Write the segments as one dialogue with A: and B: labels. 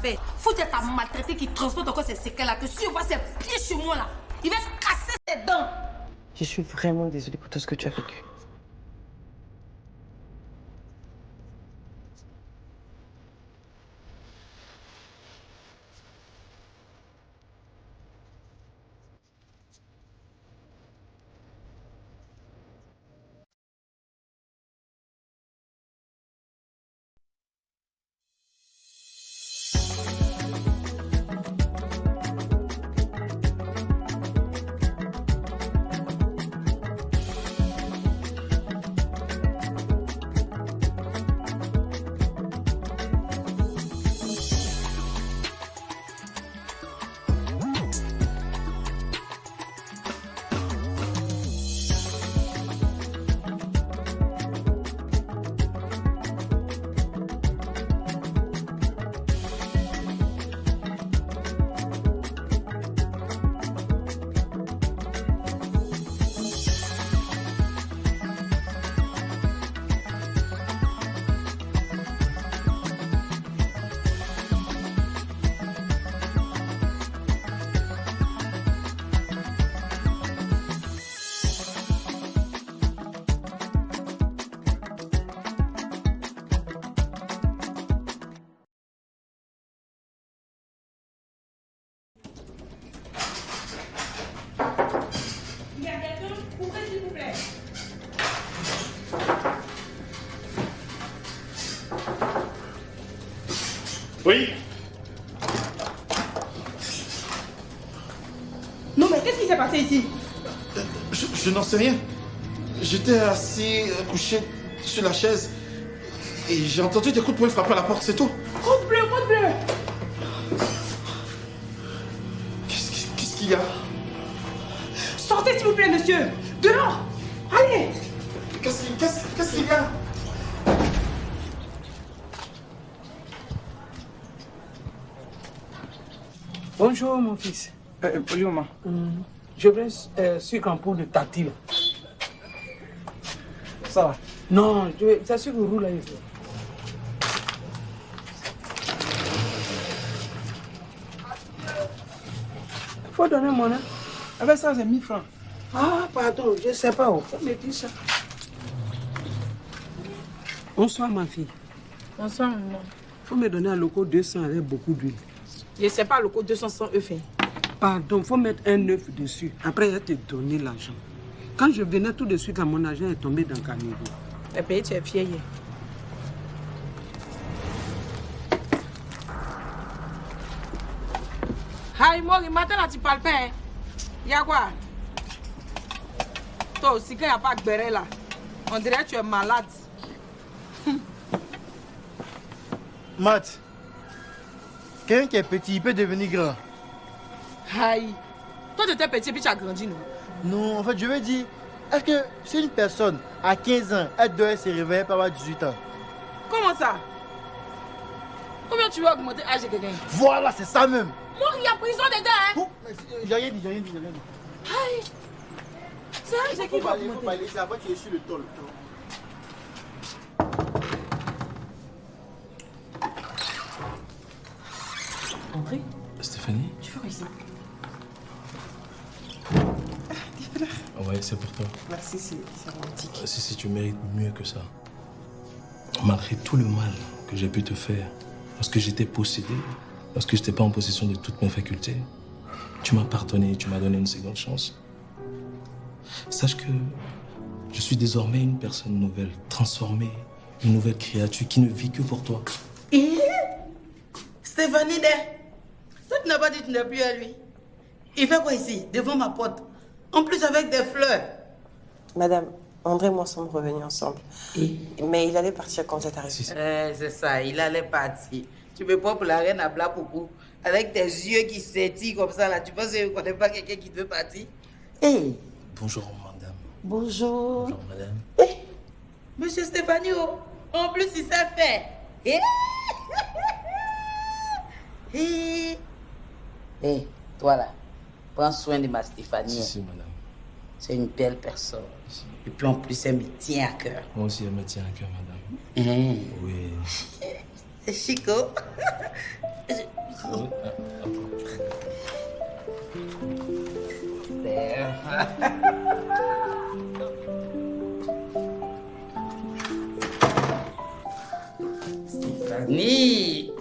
A: fait. Faut dire ta maltraité qui transporte encore ces séquelles-là. Que si je vois ses pieds chez moi là, il va casser ses dents.
B: Je suis vraiment désolée pour tout ce que tu as vécu.
C: Oui.
D: Non, mais qu'est-ce qui s'est passé ici?
C: Je n'en sais rien. J'étais assis, couché sur la chaise, et j'ai entendu des coups de poing frapper à la porte, c'est tout.
D: Côte bleue, côte bleue!
C: Qu'est-ce qu'il y a?
D: Sortez, s'il vous plaît, monsieur! Dehors! Allez!
C: Qu'est-ce qu'il y a?
B: Bonjour, mon fils.
E: Bonjour, maman.
B: Je veux sucre en poudre de tati, là.
E: Ça va?
B: Non, c'est sucre roux, là, il faut. Faut donner mon nom.
E: Avec ça, c'est 1000 francs.
B: Ah, pardon, je ne sais pas. Faut me dire ça. Bonsoir, ma fille.
D: Bonsoir, maman.
B: Faut me donner un loco 200 avec beaucoup d'huile.
D: Je ne sais pas le code 200 sans œuf.
B: Pardon, faut mettre un œuf dessus. Après, je vais te donner l'argent. Quand je venais tout de suite, mon argent est tombé dans le caniveau.
D: Et puis, tu es fier. Aïe, Mori, maintenant là, tu parles pas, hein? Y'a quoi? Toi aussi, quand il n'y a pas de béret là, on dirait que tu es malade.
F: Matt, quelqu'un qui est petit, il peut devenir grand.
D: Aïe. Toi, tu étais petit et puis tu as grandi, non?
F: Non, en fait, je veux dire, est-ce que si une personne à 15 ans, elle doit se réveiller pour avoir 18 ans?
D: Comment ça? Combien tu veux augmenter l'âge de quelqu'un?
F: Voilà, c'est ça même.
D: Moi, il y a prison dedans, hein?
F: Oh, j'ai rien dit.
D: Aïe. C'est l'âge qui va augmenter.
F: C'est avant que tu es sur le tol.
G: André,
C: Stéphanie?
G: tu fais quoi ici?
C: Ouais, c'est pour toi.
G: Merci, c'est romantique.
C: Si tu mérites mieux que ça. Malgré tout le mal que j'ai pu te faire, lorsque j'étais possédé, lorsque je n'étais pas en possession de toutes mes facultés, tu m'as pardonné, tu m'as donné une seconde chance. Sache que je suis désormais une personne nouvelle, transformée, une nouvelle créature qui ne vit que pour toi.
H: Stéphanie, toi tu n'as pas dit que tu n'es plus à lui. Il fait quoi ici, devant ma porte? En plus avec des fleurs.
B: Madame, André et moi sommes revenus ensemble. Mais il allait partir quand tu es arrivé.
H: C'est ça, il allait partir. Tu me prends pour la reine à Blapougou, avec tes yeux qui s'étirent comme ça là. Tu penses que je ne connais pas quelqu'un qui veut partir? Hey.
C: Bonjour, madame.
H: Bonjour.
C: Bonjour, madame.
H: Hey. Monsieur Stéphanie, en plus il sait faire. Hey, toi là, prends soin de ma Stéphanie.
C: Si, madame.
H: C'est une belle personne. Et puis en plus, elle me tient à cœur.
C: Moi aussi, elle me tient à cœur, madame. Oui.
H: C'est Chico.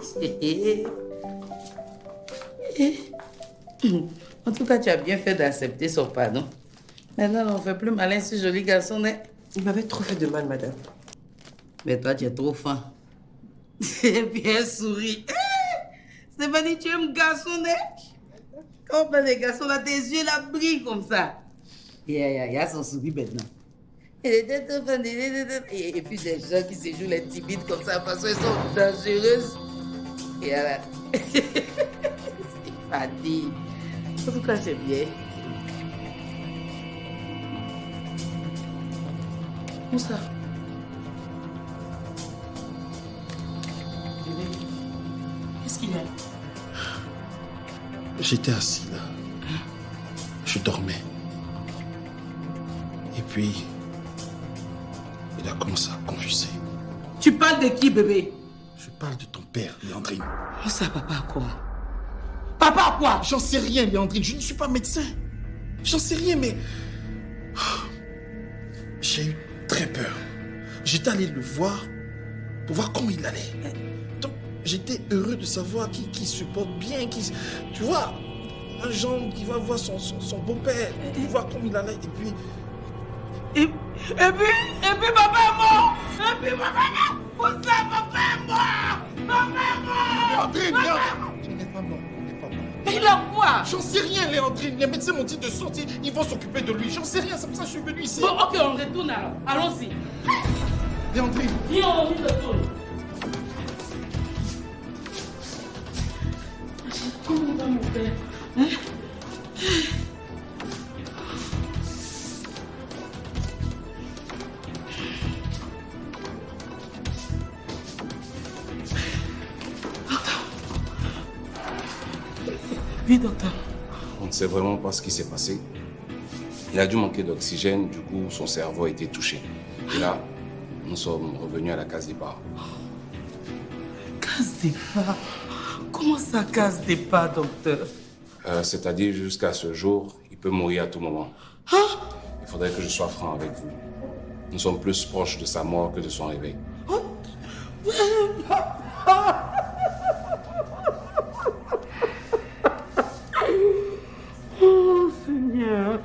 H: Stéphanie. En tout cas, tu as bien fait d'accepter son pardon. Maintenant, on ne fait plus malin, ce joli garçon. Hein?
G: Il m'avait trop fait de mal, madame.
H: Mais toi, tu es trop fin. Et puis elle sourit. Stéphanie, tu aimes garçon, hein? Quand on parle des garçons, là, tes yeux là brillent comme ça. Il y a son sourire maintenant. Et puis des gens qui se jouent les timides comme ça parce qu'elles sont dangereuses. Et là, Stéphanie. En tout cas, c'est bien. Où ça? Qu'est-ce qu'il y a?
I: J'étais assis là. Je dormais. Et puis, il a commencé à convulser.
H: Tu parles de qui, bébé?
I: Je parle de ton père, Léandrine.
H: Oh, ça, papa, quoi? Papa, quoi?
I: J'en sais rien, Léandrine. Je ne suis pas médecin. J'en sais rien, mais... J'ai eu très peur. J'étais allé le voir pour voir comment il allait. Donc, j'étais heureux de savoir qu'il se porte bien, tu vois, un genre qui va voir son beau-père, pour voir comment il allait, et puis...
H: Et puis papa est mort! Et puis papa est mort! Où ça, papa est mort! Papa est mort!
I: Léandrine, il n'est pas mort, il n'est pas mort.
H: Mais il a quoi?
I: J'en sais rien, Léandrine. Les médecins m'ont dit de sortir, ils vont s'occuper de lui. J'en sais rien, c'est pour ça que je suis venu ici.
H: Bon, ok, on retourne alors. Allons-y.
I: Léandrine.
H: Viens, on retourne. Comment va mon père? Hein? Oui, docteur.
J: On ne sait vraiment pas ce qui s'est passé. Il a dû manquer d'oxygène, du coup, son cerveau a été touché. Et là, nous sommes revenus à la case départ.
H: Case départ? Comment ça, case départ, docteur?
J: C'est-à-dire, jusqu'à ce jour, il peut mourir à tout moment.
H: Hein?
J: Il faudrait que je sois franc avec vous. Nous sommes plus proches de sa mort que de son réveil.
B: Oh, Seigneur.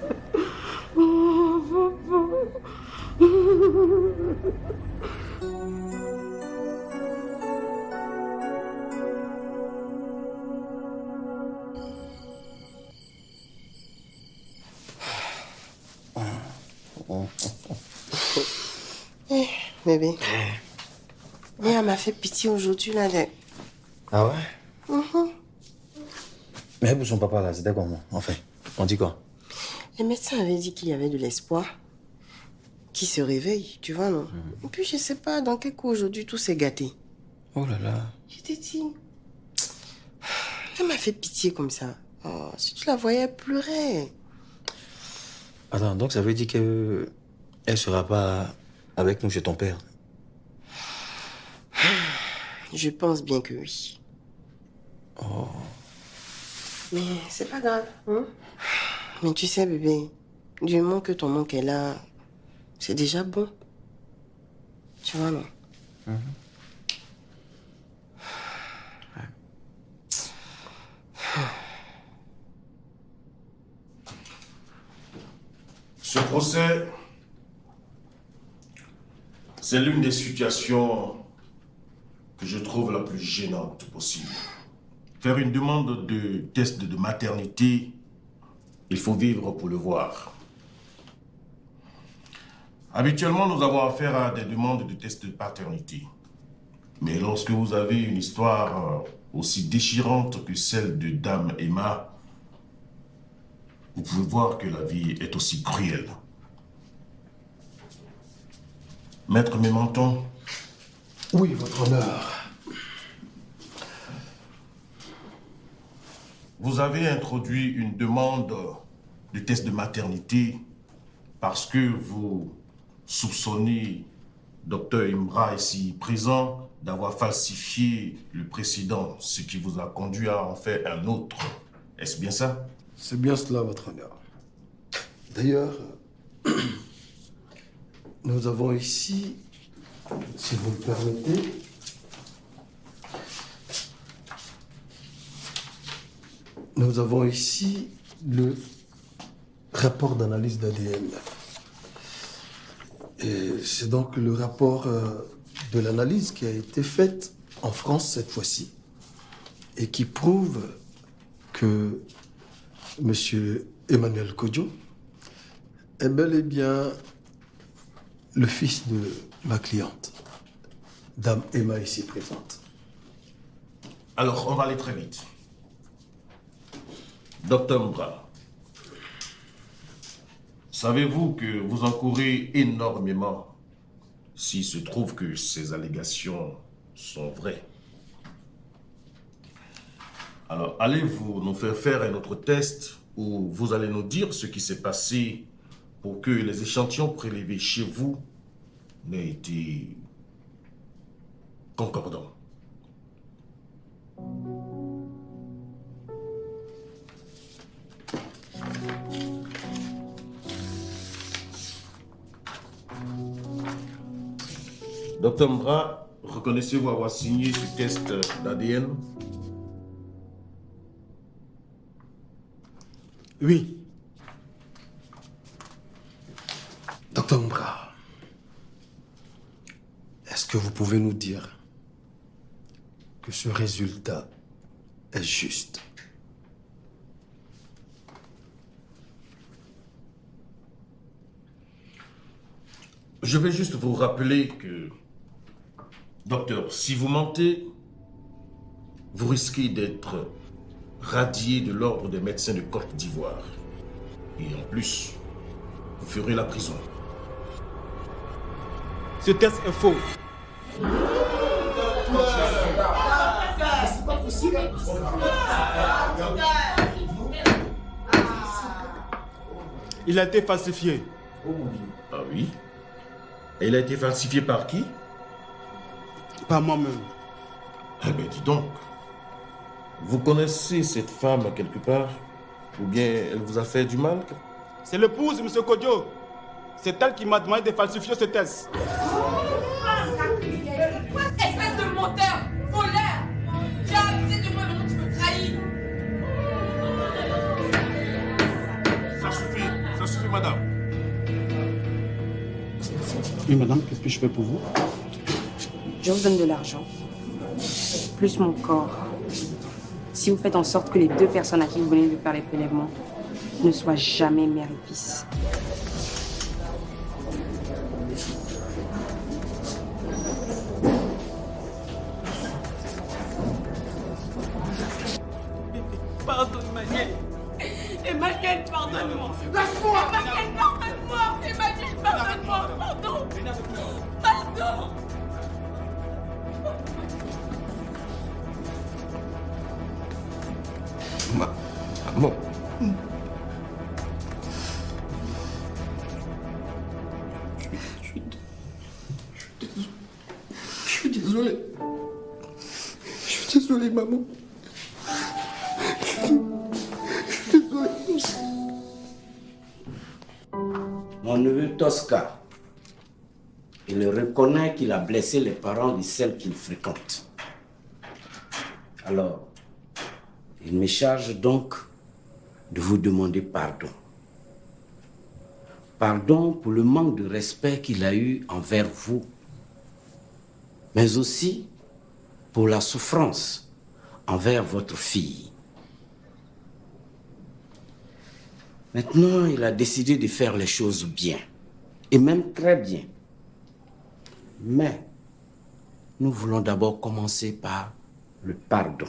B: Oh, papa.
G: Eh, bébé. Mais elle m'a fait pitié aujourd'hui, là.
K: Ah ouais? Mais pour son papa, là, c'était comment? Enfin, on dit quoi?
G: Les médecins avaient dit qu'il y avait de l'espoir. Qu'il se réveille, tu vois, non? Et puis, je sais pas, dans quel coup aujourd'hui tout s'est gâté.
K: Oh là là.
G: Je t'ai dit. Elle m'a fait pitié comme ça. Oh, si tu la voyais, elle pleurait.
K: Attends, donc ça veut dire que elle sera pas avec nous chez ton père?
G: Je pense bien que oui.
K: Oh.
G: Mais c'est pas grave, hein? Mais tu sais, bébé, du moment que ton oncle est là, c'est déjà bon. Tu vois, non?
L: Ce procès, c'est l'une des situations que je trouve la plus gênante possible. Faire une demande de test de maternité, il faut vivre pour le voir. Habituellement, nous avons affaire à des demandes de test de paternité. Mais lorsque vous avez une histoire aussi déchirante que celle de Dame Emma, vous pouvez voir que la vie est aussi cruelle. Maître Mémenton.
I: Oui, votre honneur.
L: Vous avez introduit une demande de test de maternité parce que vous soupçonnez Dr Imra ici présent d'avoir falsifié le précédent, ce qui vous a conduit à en faire un autre. Est-ce bien ça?
M: C'est bien cela, votre honneur. D'ailleurs, nous avons ici, si vous me permettez, nous avons ici le rapport d'analyse d'ADN. Et c'est donc le rapport de l'analyse qui a été faite en France cette fois-ci et qui prouve que M. Emmanuel Kodjo est bel et bien le fils de ma cliente, Dame Emma ici présente.
L: Alors, on va aller très vite. Docteur Mbra, savez-vous que vous encourez énormément s'il se trouve que ces allégations sont vraies? Alors, allez-vous nous faire un autre test où vous allez nous dire ce qui s'est passé pour que les échantillons prélevés chez vous n'aient été concordants? Docteur Mbra, reconnaissez-vous avoir signé ce test d'ADN?
M: Oui. Docteur Mbra, est-ce que vous pouvez nous dire que ce résultat est juste?
L: Je vais juste vous rappeler que, docteur, si vous mentez, vous risquez d'être radié de l'ordre des médecins de Côte d'Ivoire. Et en plus, vous ferez la prison.
E: Ce test est faux.
I: C'est pas possible.
E: Il a été falsifié.
L: Ah oui? Et il a été falsifié par qui?
E: Par moi-même.
L: Eh bien, dis donc. Vous connaissez cette femme quelque part? Ou bien elle vous a fait du mal?
E: C'est l'épouse de M. Kodjo. C'est elle qui m'a demandé de falsifier ce test.
A: Espèce de menteur, voleur! Tu as abusé de moi, maintenant tu me trahis!
L: Ça suffit, madame.
E: Oui, madame, qu'est-ce que je fais pour vous?
N: Je vous donne de l'argent, plus mon corps, si vous faites en sorte que les deux personnes à qui vous venez de faire les prélèvements ne soient jamais mère et fils.
D: Pardon, Emmanuel. Emmanuel, pardonne-moi. Lâche-moi. Emmanuel, pardonne-moi. Emmanuel, pardonne-moi. Pardon. Pardon.
L: Maman.
M: Je suis désolé. Je suis désolé, maman. Je suis désolé.
O: Mon neveu Tosca, il reconnaît qu'il a blessé les parents de celle qu'il fréquente. Alors, il me charge donc de vous demander pardon. Pardon pour le manque de respect qu'il a eu envers vous, mais aussi pour la souffrance envers votre fille. Maintenant, il a décidé de faire les choses bien, et même très bien. Mais nous voulons d'abord commencer par le pardon.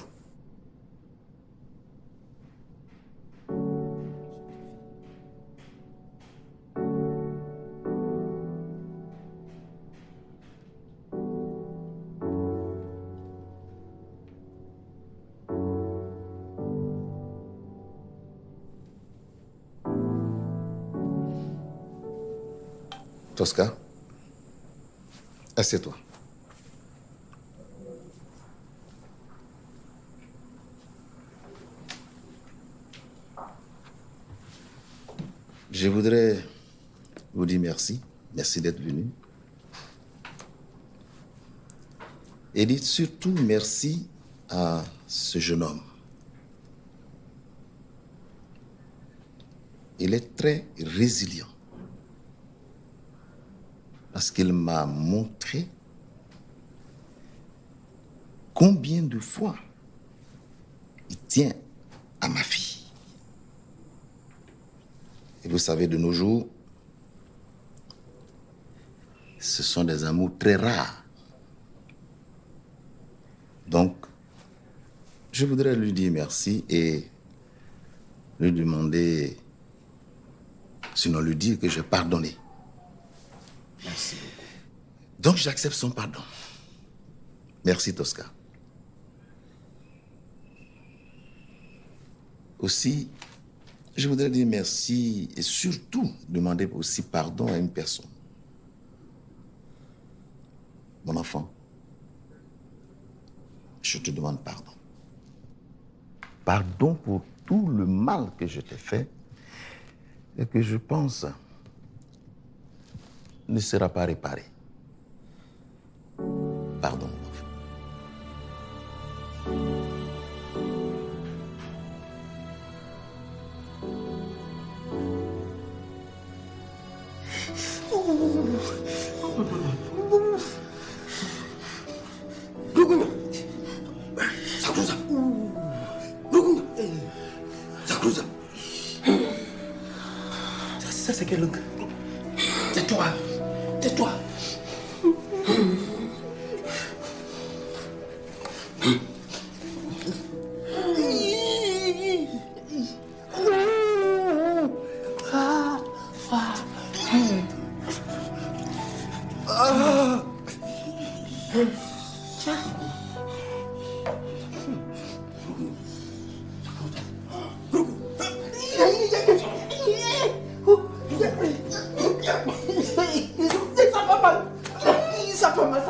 P: Tosca, assieds-toi. Je voudrais vous dire merci. Merci d'être venu. Et dites surtout merci à ce jeune homme. Il est très résilient. Parce qu'il m'a montré combien de fois il tient à ma fille. Et vous savez, de nos jours, ce sont des amours très rares. Donc, je voudrais lui dire merci et lui demander, sinon lui dire que j'ai pardonné.
O: Merci beaucoup.
P: Donc, j'accepte son pardon. Merci, Tosca. Aussi, je voudrais dire merci et surtout demander aussi pardon à une personne. Mon enfant, je te demande pardon. Pardon pour tout le mal que je t'ai fait et que je pense ne sera pas réparé. Pardon, mon enfant.
I: Ça, c'est quelle langue? Tais-toi. Tais-toi.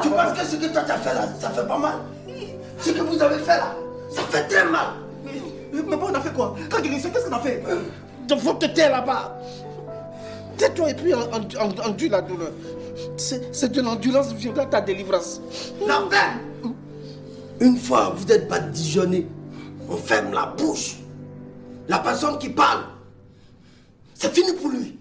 Q: Tu penses que ce que toi t'as fait là, ça fait pas mal? Ce que vous avez fait là, ça fait très mal.
I: Mais on a fait quoi? Quand qu'est-ce qu'on a fait? Il faut te taire là-bas. Tais-toi et puis endure la douleur. C'est de l'endurance viendra ta délivrance.
Q: La ferme. Une fois vous êtes badigeonné, on ferme la bouche. La personne qui parle, c'est fini pour lui.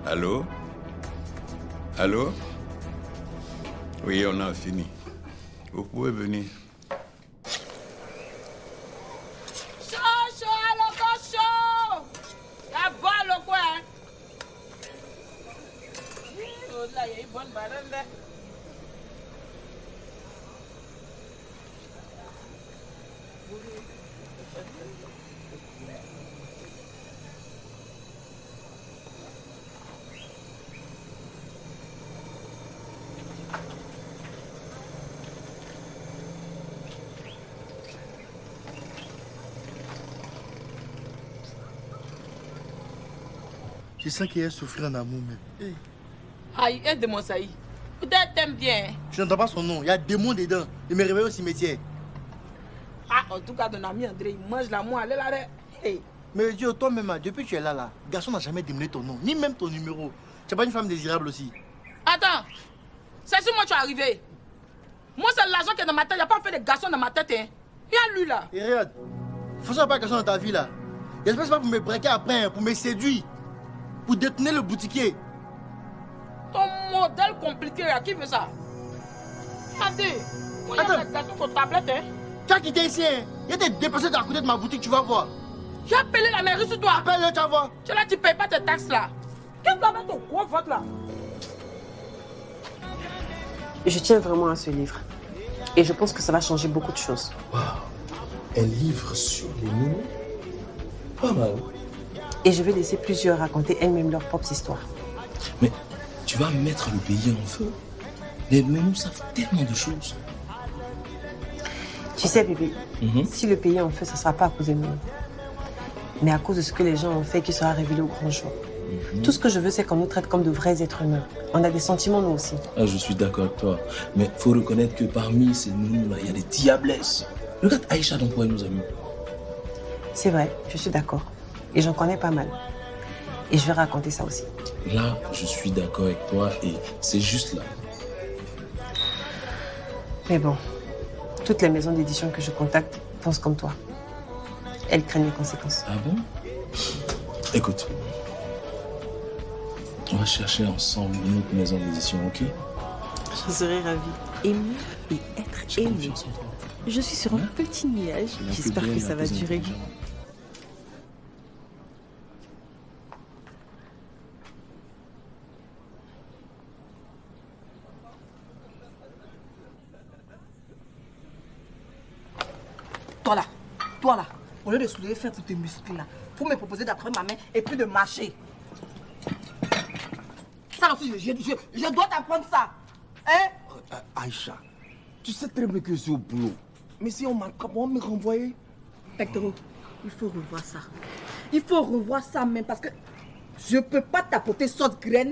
R: Allô? Allô? Oui, on a fini. Vous pouvez venir.
A: Chaud, alors chaud. La balle au coin. Oh là, il y a une bonne banane là.
F: Je sens qu'il a souffert en amour, mais...
A: Aïe, aide-moi ça. Peut-être t'aimes bien.
F: Je n'entends pas son nom. Il y a des démons dedans. Il me réveille au cimetière.
A: Ah, en tout cas, ton ami André, il mange la moelle là. Hey.
F: Mais Dieu, toi-même, depuis que tu es là, garçon n'a jamais demandé ton nom, ni même ton numéro. Tu n'es pas une femme désirable aussi.
A: Attends, c'est sur moi que tu es arrivé. Moi, c'est l'argent qui est dans ma tête. Il n'y a pas fait de garçon dans ma tête. Hein. Il y a lui là.
F: Et regarde, il faut savoir pas garçon dans ta vie là. J'espère que c'est pas pour me braquer après, pour me séduire, pour détenir le boutiquier.
A: Ton modèle compliqué, à qui veut ça? Attends, moi, il y a des garçons sur tablette. Hein.
F: Tu as quitté ici, hein. Il était dépassé à côté de ma boutique, tu vas voir.
A: J'ai appelé la mairie sur toi.
F: Appelle-le, tu vas voir.
A: Tu là, tu payes pas tes taxes là. Qu'est-ce que tu as avec ton gros vote là?
N: Je tiens vraiment à ce livre. Et je pense que ça va changer beaucoup de choses.
C: Waouh! Un livre sur les nounous? Pas mal.
G: Et je vais laisser plusieurs raconter elles-mêmes leur propre histoire.
C: Mais tu vas mettre le pays en feu. Les Menou savent tellement de choses.
G: Tu sais, bébé, si le pays est en feu, ce ne sera pas à cause de nous. Mais à cause de ce que les gens ont fait qui sera révélé au grand jour. Tout ce que je veux, c'est qu'on nous traite comme de vrais êtres humains. On a des sentiments, nous aussi.
C: Ah, je suis d'accord avec toi. Mais il faut reconnaître que parmi ces Menou-là, il y a des diablesses. Regarde Aïcha dans Quoi nous a mis.
G: C'est vrai, je suis d'accord. Et j'en connais pas mal. Et je vais raconter ça aussi.
C: Là, je suis d'accord avec toi et c'est juste là.
G: Mais bon, toutes les maisons d'édition que je contacte pensent comme toi. Elles craignent les conséquences.
C: Ah bon? Écoute, on va chercher ensemble une autre maison d'édition, ok?
G: Je serais ravie.
S: Aimer et être aimé. Je suis sur un petit nuage. J'espère que ça va durer.
D: Toi là, au lieu de soulever faire tous tes muscles là, faut me proposer d'attraper ma main et puis de marcher. Ça aussi, je dois t'apprendre ça. Hein?
Q: Aïcha, tu sais très bien que je suis au boulot. Mais si on m'attrape, on va me renvoyer.
D: Hector, il faut revoir ça. Il faut revoir ça même parce que je peux pas t'apporter sauce graine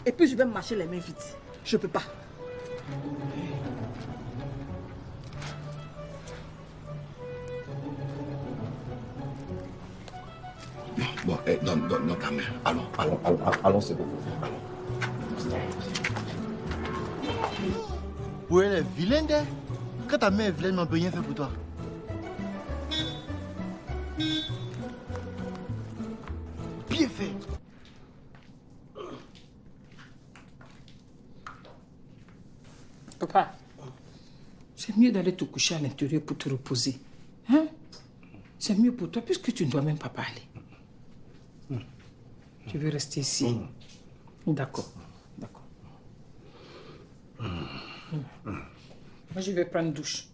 D: et puis je vais marcher les mains vite. Je peux pas.
Q: Bon, donne ta main. Allons, c'est bon.
F: Ouais, elle est vilaine, hein? Quand ta main est vilaine, on ne peut rien faire pour toi. Bien fait.
A: Papa, c'est mieux d'aller te coucher à l'intérieur pour te reposer. Hein? C'est mieux pour toi puisque tu ne dois même pas parler. Tu veux rester ici? D'accord. Moi, je vais prendre une douche.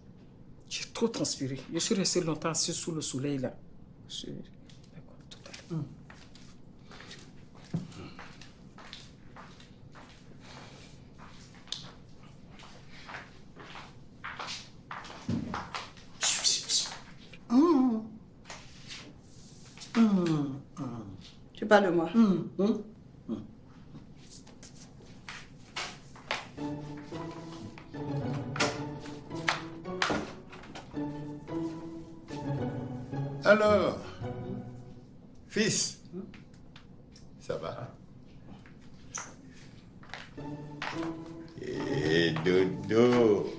A: J'ai trop transpiré. Je suis restée longtemps assis sous le soleil là. D'accord, tout à l'heure.
H: Tu parles de moi.
R: Alors, fils, ça va? Et dodo,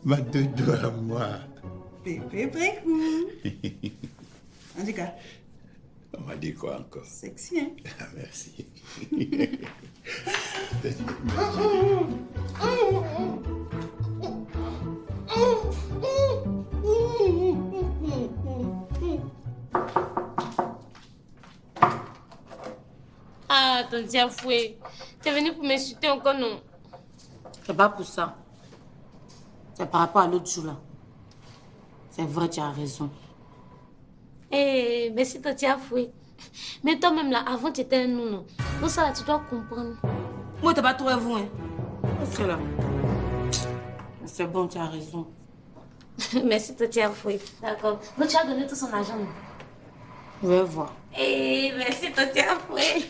R: ma dodo à moi.
H: Bébé précou. En tout cas.
R: On m'a dit quoi encore?
H: Sexy, hein?
R: Ah, merci.
T: Ah, tonton Afoué, t'es venu pour m'insulter encore, non?
H: C'est pas pour ça. C'est par rapport à l'autre jour là. C'est vrai, tu as raison.
T: Eh, merci tonton Afoué. Mais toi-même là, avant tu étais un nounou. Donc ça là, tu dois comprendre.
H: Moi, t'as pas trouvé vous, hein? C'est là. C'est bon, tu as raison.
T: Merci tonton Afoué. D'accord. Donc tu as donné tout son argent, non?
H: Je vais voir.
T: Eh, merci tonton Afoué.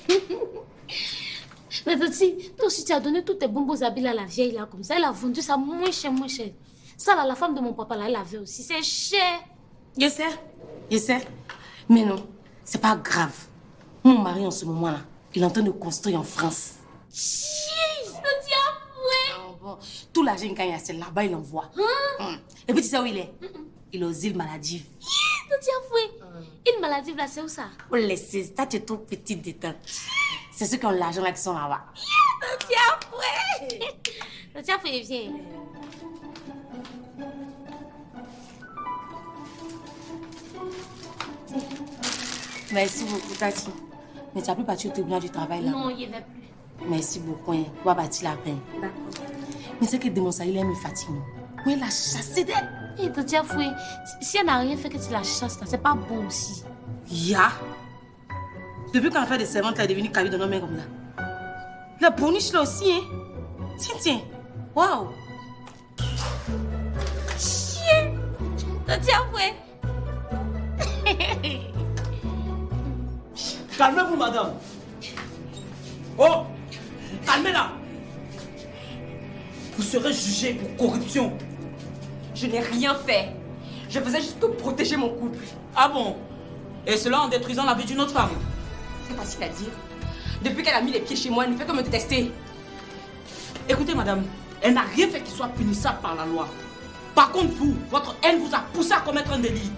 T: Mais Toti, toi aussi tu as donné tous tes bons beaux habits à la vieille là, comme ça. Elle a vendu ça moins cher, moins cher. Ça là, la femme de mon papa là, elle l'avait aussi. C'est cher.
H: Je sais. Mais non, c'est pas grave. Mon mari en ce moment là, il est en train de construire en France.
T: Chiche, tonton Afoué.
H: Oh, bon. Tout l'argent qu'il gagne, c'est là-bas, il envoie. Et puis tu sais où il est? Il est aux îles Maldives.
T: Tonton Afoué. Une maladie là, c'est où ça?
H: Oh, laissez, ça tu es trop petite détente. C'est ceux qui ont l'argent là qui sont là-bas.
T: Tonton Afoué. Tonton Afoué, viens.
H: Merci beaucoup, Tati. Mais tu n'as plus parti au tribunal du travail là?
T: Non, il ne va plus.
H: Merci beaucoup. Hein. On va bâtir la peine.
T: D'accord.
H: Mais c'est que Demonsa, il aime Fatima. Oui, il a chassé d'elle.
T: Et Tonton Afoué, si elle n'a rien fait que tu la chasses là, c'est pas bon aussi.
H: Ya. Depuis quand l'affaire des servantes là est devenue caillou dans nos mains comme là. La bourniche là aussi, hein. Tiens. Waouh.
T: Chien. Tati Afoué.
Q: Calmez-vous, madame. Oh, calmez-la. Vous serez jugée pour corruption.
N: Je n'ai rien fait. Je faisais juste que protéger mon couple.
Q: Ah bon? Et cela en détruisant la vie d'une autre femme?
N: C'est facile à dire. Depuis qu'elle a mis les pieds chez moi, elle ne fait que me détester.
Q: Écoutez, madame, elle n'a rien fait qui soit punissable par la loi. Par contre, vous, votre haine vous a poussé à commettre un délit.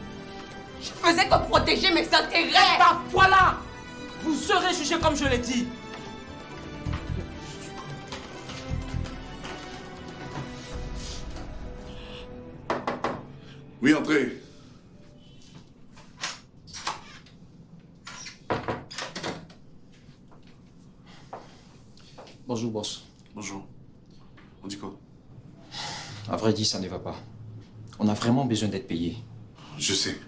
N: Je faisais que protéger mes intérêts.
Q: Eh ben, voilà. Vous serez jugé comme je l'ai dit.
L: Oui, entrez.
K: Bonjour, boss.
L: Bonjour. On dit quoi?
K: À vrai dire, ça ne va pas. On a vraiment besoin d'être payé.
L: Je sais.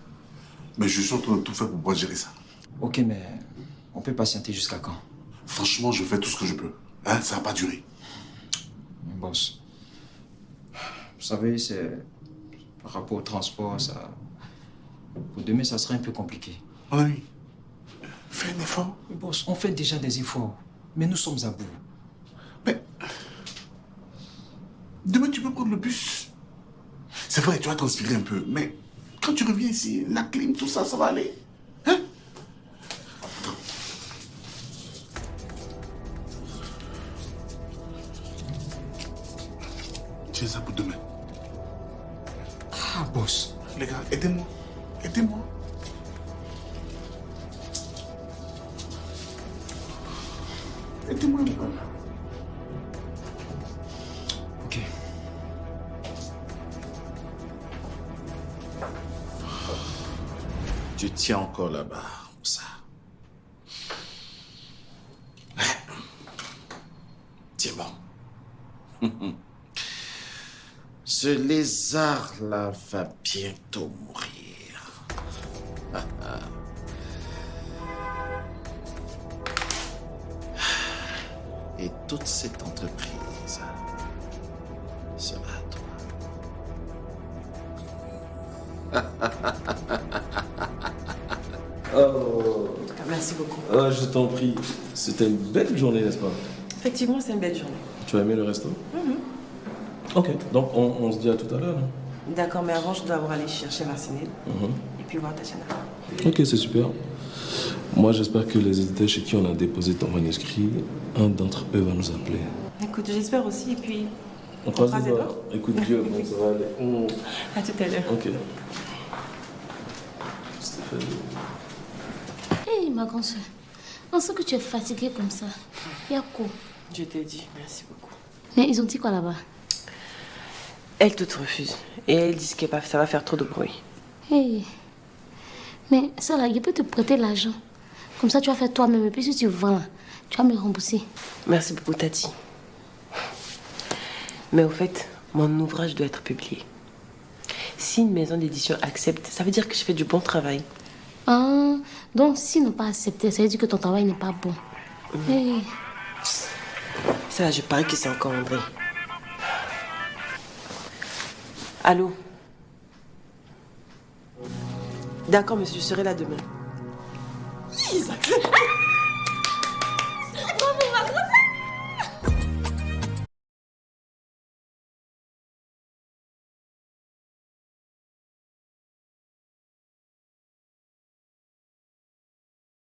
L: Mais je suis en train de tout faire pour pouvoir gérer ça.
K: Ok, mais on peut patienter jusqu'à quand?
L: Franchement, je fais tout ce que je peux. Hein, ça va pas durer.
K: Boss, vous savez, c'est par rapport au transport, ça... Pour demain, ça serait un peu compliqué.
L: Mon ami, fais un effort.
K: Mais boss, on fait déjà des efforts, mais nous sommes à bout.
L: Demain, tu peux prendre le bus. C'est vrai, tu vas transpirer un peu, mais quand tu reviens ici, la clim, tout ça, ça va aller. Hein? Attends. Tiens ça pour demain.
K: Ah, boss.
L: Les gars, aidez-moi. Aidez-moi. Aidez-moi, les gars.
K: Ok.
L: Tu tiens encore là-bas, ça. Ouais. Tiens bon. Ce lézard-là va bientôt mourir. Et toute cette entreprise sera à toi.
G: Oh. Merci beaucoup.
C: Ah, je t'en prie. C'était une belle journée, n'est-ce pas?
G: Effectivement, c'est une belle journée.
C: Tu as aimé le resto? Ok, donc on se dit à tout à l'heure.
G: D'accord, mais avant, je dois avoir aller chercher Marcinelle et puis voir Tatiana.
C: Ok, c'est super. Moi, j'espère que les éditeurs chez qui on a déposé ton manuscrit, un d'entre eux va nous appeler.
G: Écoute, j'espère aussi, et puis...
C: On croise les doigts. Écoute Dieu, bon, ça va aller.
G: À tout à l'heure.
C: Ok. Stéphanie.
T: Hé, ma grande soeur, on sait que tu es fatiguée comme ça. Il y a quoi?
G: Je t'ai dit, merci beaucoup.
T: Mais ils ont dit quoi là-bas?
G: Elle te refuse. Et elle dit que ça va faire trop de bruit.
T: Hé, mais ça là, je peux te prêter l'argent. Comme ça, tu vas faire toi-même. Et puis si tu vends là, tu vas me rembourser.
G: Merci beaucoup, Tati. Mais au fait, mon ouvrage doit être publié. Si une maison d'édition accepte, ça veut dire que je fais du bon travail.
T: Ah, donc s'ils n'ont pas accepté, ça veut dire que ton travail n'est pas bon. Hey.
G: Ça, je parie que c'est encore André. Allô? D'accord, monsieur, je serai là demain.
Q: Isaac.